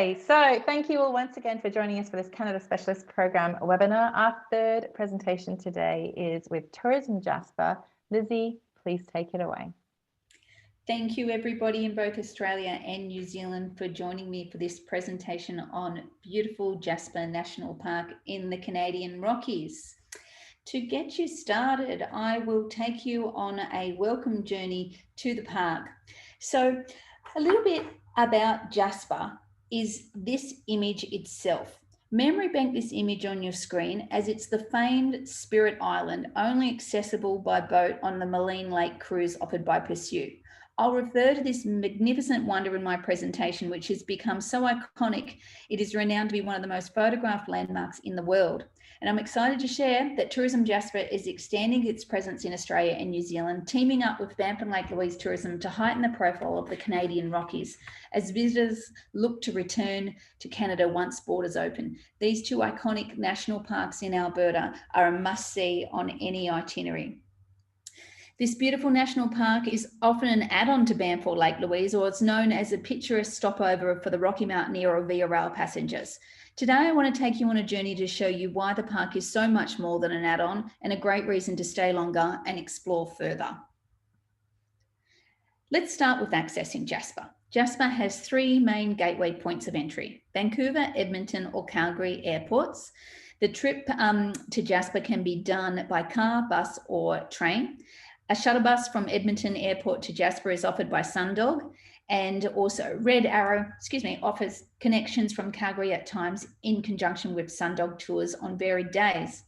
Okay, so thank you all once again for joining us for this Canada Specialist Program webinar. Our third presentation today is with Tourism Jasper. Lizzie, please take it away. Thank you everybody in both Australia and New Zealand for joining me for this presentation on beautiful Jasper National Park in the Canadian Rockies. To get you started, I will take you on a welcome journey to the park. So a little bit about Jasper is this image itself. Memory bank this image on your screen as it's the famed Spirit Island, only accessible by boat on the Maligne Lake cruise offered by Pursuit. I'll refer to this magnificent wonder in my presentation, which has become so iconic, it is renowned to be one of the most photographed landmarks in the world. And I'm excited to share that Tourism Jasper is extending its presence in Australia and New Zealand, teaming up with Banff and Lake Louise Tourism to heighten the profile of the Canadian Rockies as visitors look to return to Canada once borders open. These two iconic national parks in Alberta are a must-see on any itinerary. This beautiful national park is often an add-on to Banff or Lake Louise, or it's known as a picturesque stopover for the Rocky Mountaineer or Via Rail passengers. Today, I want to take you on a journey to show you why the park is so much more than an add-on and a great reason to stay longer and explore further. Let's start with accessing Jasper. Jasper has three main gateway points of entry: Vancouver, Edmonton, or Calgary airports. The trip to Jasper can be done by car, bus, or train. A shuttle bus from Edmonton Airport to Jasper is offered by Sundog, and also Red Arrow, offers connections from Calgary at times in conjunction with Sundog tours on varied days.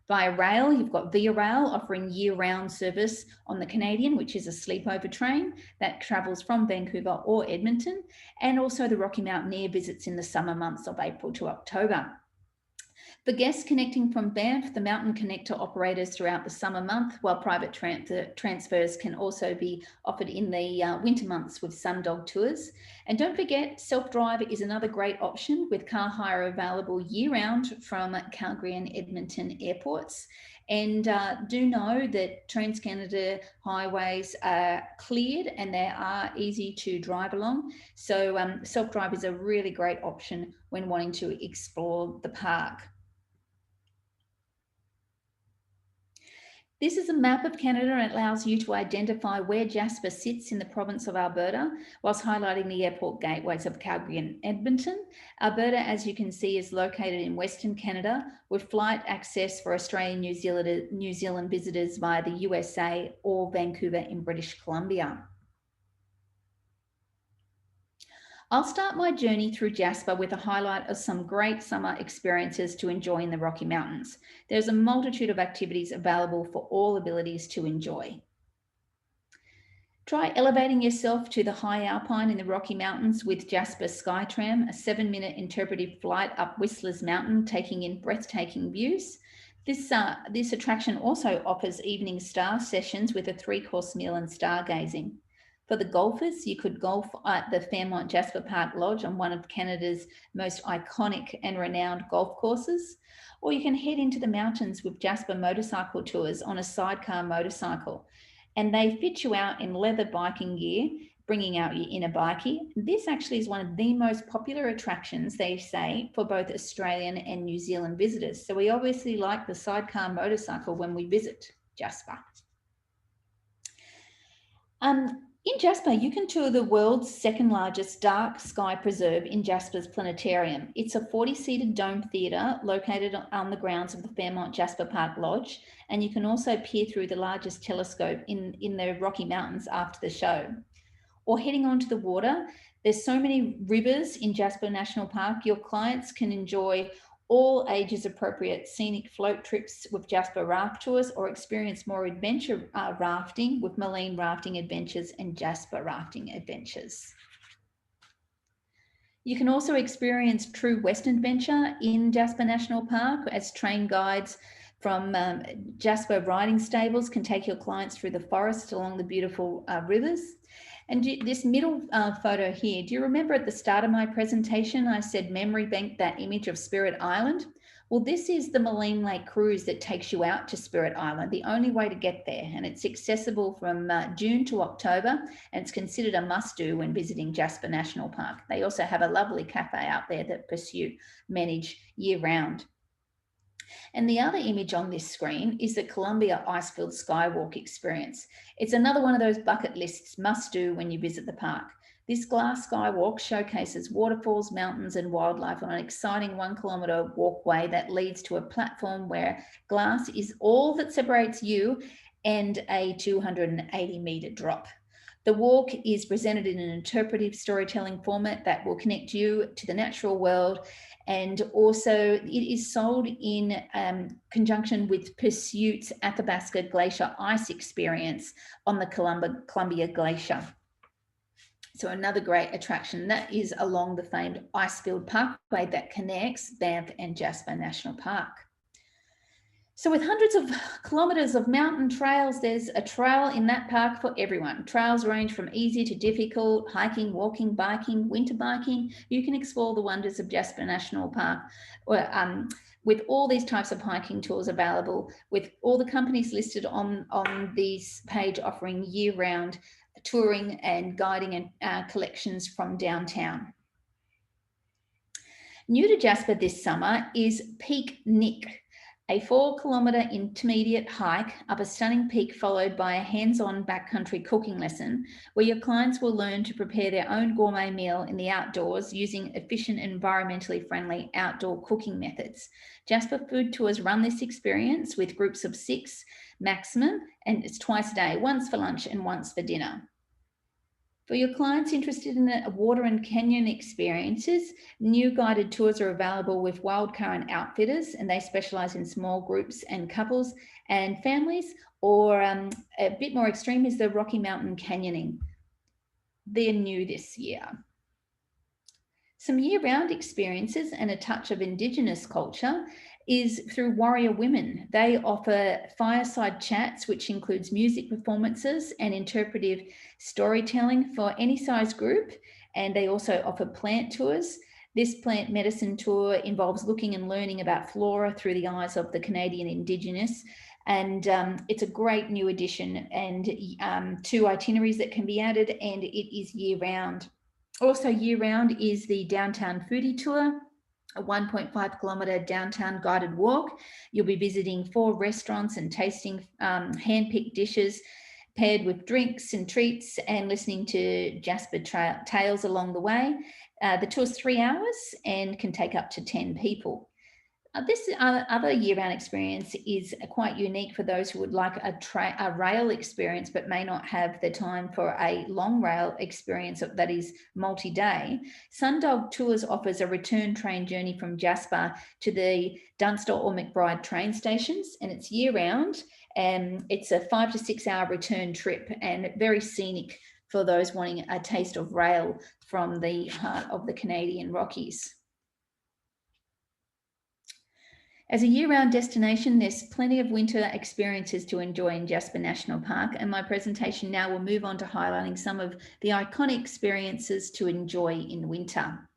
Via rail, you've got Via Rail offering year-round service on the Canadian, which is a sleepover train that travels from Vancouver or Edmonton, and also the Rocky Mountaineer visits in the summer months of April to October. For guests connecting from Banff, the Mountain Connector operators throughout the summer month, while private transfers can also be offered in the winter months with Sundog tours. And don't forget, self-drive is another great option with car hire available year-round from Calgary and Edmonton airports. And do know that Trans-Canada highways are cleared and they are easy to drive along. So self-drive is a really great option when wanting to explore the park. This is a map of Canada and it allows you to identify where Jasper sits in the province of Alberta, whilst highlighting the airport gateways of Calgary and Edmonton. Alberta, as you can see, is located in Western Canada with flight access for Australian New Zealand visitors via the USA or Vancouver in British Columbia. I'll start my journey through Jasper with a highlight of some great summer experiences to enjoy in the Rocky Mountains. There's a multitude of activities available for all abilities to enjoy. Try elevating yourself to the high alpine in the Rocky Mountains with Jasper Skytram, a 7-minute interpretive flight up Whistler's Mountain, taking in breathtaking views. This attraction also offers evening star sessions with a 3-course meal and stargazing. For the golfers, you could golf at the Fairmont Jasper Park Lodge on one of Canada's most iconic and renowned golf courses, or you can head into the mountains with Jasper motorcycle tours on a sidecar motorcycle. And they fit you out in leather biking gear, bringing out your inner bikie. This actually is one of the most popular attractions, they say, for both Australian and New Zealand visitors. So we obviously like the sidecar motorcycle when we visit Jasper. In Jasper, you can tour the world's second largest dark sky preserve in Jasper's Planetarium. It's a 40-seated dome theatre located on the grounds of the Fairmont Jasper Park Lodge, and you can also peer through the largest telescope in the Rocky Mountains after the show. Or heading onto the water, there's so many rivers in Jasper National Park, your clients can enjoy all ages appropriate scenic float trips with Jasper raft tours, or experience more adventure rafting with Maligne Rafting Adventures and Jasper Rafting Adventures. You can also experience true Western adventure in Jasper National Park as train guides from Jasper riding stables can take your clients through the forest along the beautiful rivers. And this middle photo here, do you remember at the start of my presentation, I said memory bank that image of Spirit Island? Well, this is the Moline Lake cruise that takes you out to Spirit Island, the only way to get there. And it's accessible from June to October, and it's considered a must-do when visiting Jasper National Park. They also have a lovely cafe out there that Pursuit manage year-round. And the other image on this screen is the Columbia Icefield Skywalk experience. It's another one of those bucket lists must-do when you visit the park. This glass skywalk showcases waterfalls, mountains, and wildlife on an exciting 1 kilometre walkway that leads to a platform where glass is all that separates you and a 280-metre drop. The walk is presented in an interpretive storytelling format that will connect you to the natural world, and also it is sold in conjunction with Pursuit's Athabasca Glacier Ice Experience on the Columbia Glacier. So another great attraction that is along the famed Icefield Parkway that connects Banff and Jasper National Park. So with hundreds of kilometres of mountain trails, there's a trail in that park for everyone. Trails range from easy to difficult, hiking, walking, biking, winter biking. You can explore the wonders of Jasper National Park with all these types of hiking tours available, with all the companies listed on this page offering year-round touring and guiding and collections from downtown. New to Jasper this summer is Peak Nick, a 4 kilometre intermediate hike up a stunning peak followed by a hands-on backcountry cooking lesson where your clients will learn to prepare their own gourmet meal in the outdoors using efficient and environmentally friendly outdoor cooking methods. Jasper Food Tours run this experience with groups of 6 maximum, and it's twice a day, once for lunch and once for dinner. For your clients interested in the water and canyon experiences, new guided tours are available with Wildcurrent Outfitters, and they specialise in small groups and couples and families, or a bit more extreme is the Rocky Mountain Canyoning. They're new this year. Some year-round experiences and a touch of Indigenous culture is through Warrior Women. They offer fireside chats, which includes music performances and interpretive storytelling for any size group. And they also offer plant tours. This plant medicine tour involves looking and learning about flora through the eyes of the Canadian Indigenous. And it's a great new addition, and 2 itineraries that can be added, and it is year-round. Also year-round is the Downtown Foodie Tour, a 1.5 kilometre downtown guided walk. You'll be visiting 4 restaurants and tasting hand-picked dishes paired with drinks and treats and listening to Jasper tales along the way. The tour's 3 hours and can take up to 10 people. This other year-round experience is quite unique for those who would like a rail experience but may not have the time for a long rail experience that is multi-day. Sundog Tours offers a return train journey from Jasper to the Dunster or McBride train stations, and it's year-round, and it's a 5 to 6 hour return trip and very scenic for those wanting a taste of rail from the heart of the Canadian Rockies. As a year-round destination, there's plenty of winter experiences to enjoy in Jasper National Park, and my presentation now will move on to highlighting some of the iconic experiences to enjoy in winter.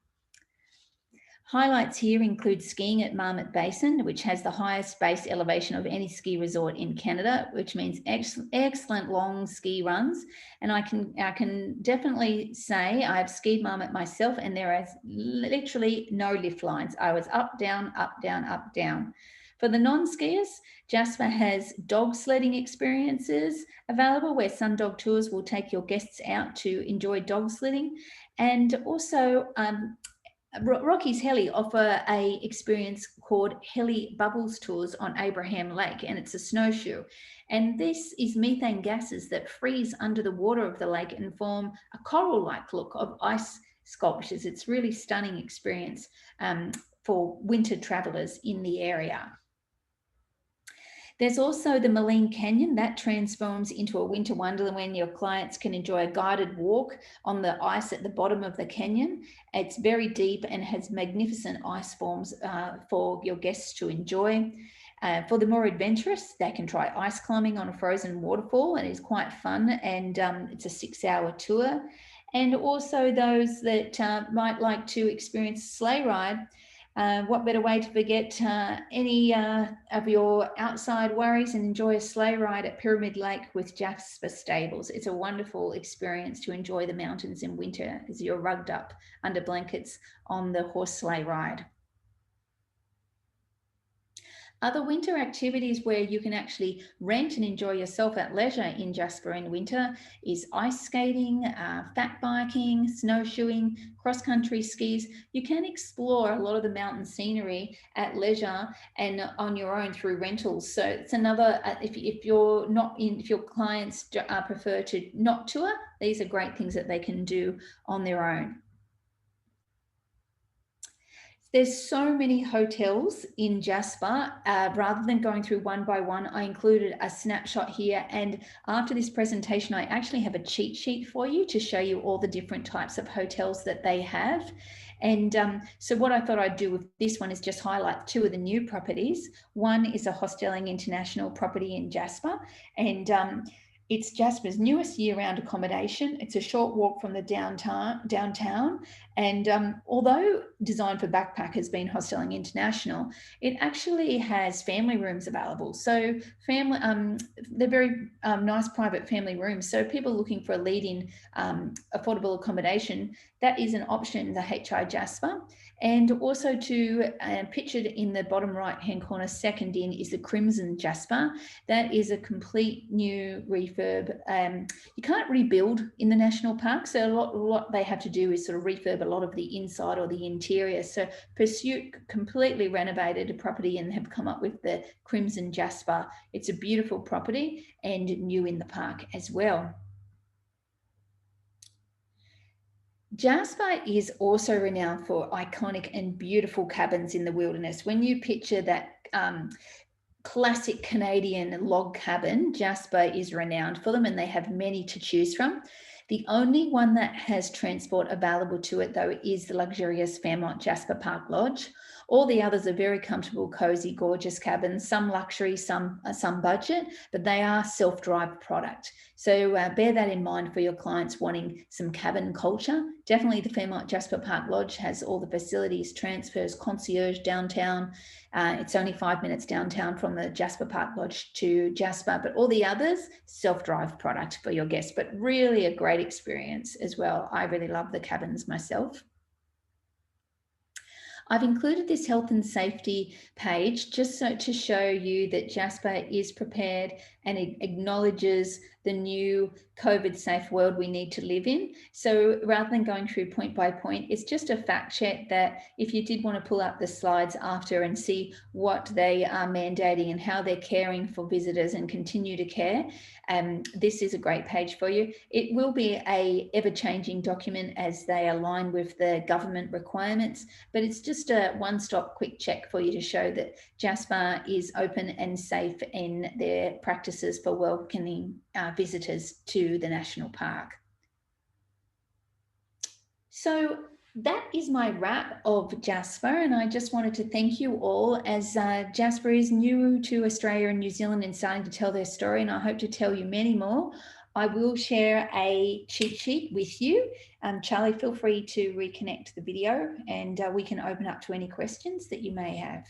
Highlights here include skiing at Marmot Basin, which has the highest base elevation of any ski resort in Canada, which means excellent long ski runs. And I can definitely say I've skied Marmot myself, and there is literally no lift lines. I was up, down, up, down, up, down. For the non-skiers, Jasper has dog sledding experiences available where Sundog Tours will take your guests out to enjoy dog sledding. And also Rockies Heli offer a experience called Heli Bubbles Tours on Abraham Lake, and it's a snowshoe. And this is methane gases that freeze under the water of the lake and form a coral-like look of ice sculptures. It's really stunning experience for winter travelers in the area. There's also the Moline Canyon that transforms into a winter wonderland when your clients can enjoy a guided walk on the ice at the bottom of the canyon. It's very deep and has magnificent ice forms for your guests to enjoy. For the more adventurous, they can try ice climbing on a frozen waterfall, and it's quite fun, and it's a 6-hour tour. And also those that might like to experience a sleigh ride, What better way to forget any of your outside worries and enjoy a sleigh ride at Pyramid Lake with Jasper Stables. It's a wonderful experience to enjoy the mountains in winter as you're rugged up under blankets on the horse sleigh ride. Other winter activities where you can actually rent and enjoy yourself at leisure in Jasper in winter is ice skating, fat biking, snowshoeing, cross-country skis. You can explore a lot of the mountain scenery at leisure and on your own through rentals. So it's another, if your clients prefer to not tour, these are great things that they can do on their own. There's so many hotels in Jasper. Rather than going through one by one, I included a snapshot here. And after this presentation, I actually have a cheat sheet for you to show you all the different types of hotels that they have. And so what I thought I'd do with this one is just highlight two of the new properties. One is a Hostelling International property in Jasper, and it's Jasper's newest year-round accommodation. It's a short walk from the downtown. And although designed for backpackers, being Hostelling International, it actually has family rooms available. So they're very nice private family rooms. So people looking for a lead-in affordable accommodation, that is an option in the HI Jasper. And also pictured in the bottom right-hand corner, second in, is the Crimson Jasper. That is a complete new refurb. You can't rebuild in the national park, so what they have to do is sort of refurb a lot of the inside or the interior. So Pursuit completely renovated a property and have come up with the Crimson Jasper. It's a beautiful property and new in the park as well. Jasper is also renowned for iconic and beautiful cabins in the wilderness. When you picture that classic Canadian log cabin, Jasper is renowned for them, and they have many to choose from. The only one that has transport available to it, though, is the luxurious Fairmont Jasper Park Lodge. All the others are very comfortable, cozy, gorgeous cabins, some luxury, some budget, but they are self-drive product. So bear that in mind for your clients wanting some cabin culture. Definitely the Fairmont Jasper Park Lodge has all the facilities, transfers, concierge downtown. It's only 5 minutes downtown from the Jasper Park Lodge to Jasper, but all the others, self-drive product for your guests, but really a great experience as well. I really love the cabins myself. I've included this health and safety page just to show you that Jasper is prepared and it acknowledges the new COVID-safe world we need to live in. So rather than going through point by point, it's just a fact check that if you did want to pull up the slides after and see what they are mandating and how they're caring for visitors and continue to care, this is a great page for you. It will be a ever-changing document as they align with the government requirements, but it's just a one-stop quick check for you to show that Jasper is open and safe in their practices for welcoming visitors to the national park. So that is my wrap of Jasper, and I just wanted to thank you all, as Jasper is new to Australia and New Zealand and starting to tell their story, and I hope to tell you many more. I will share a cheat sheet with you. Charlie, feel free to reconnect the video and we can open up to any questions that you may have.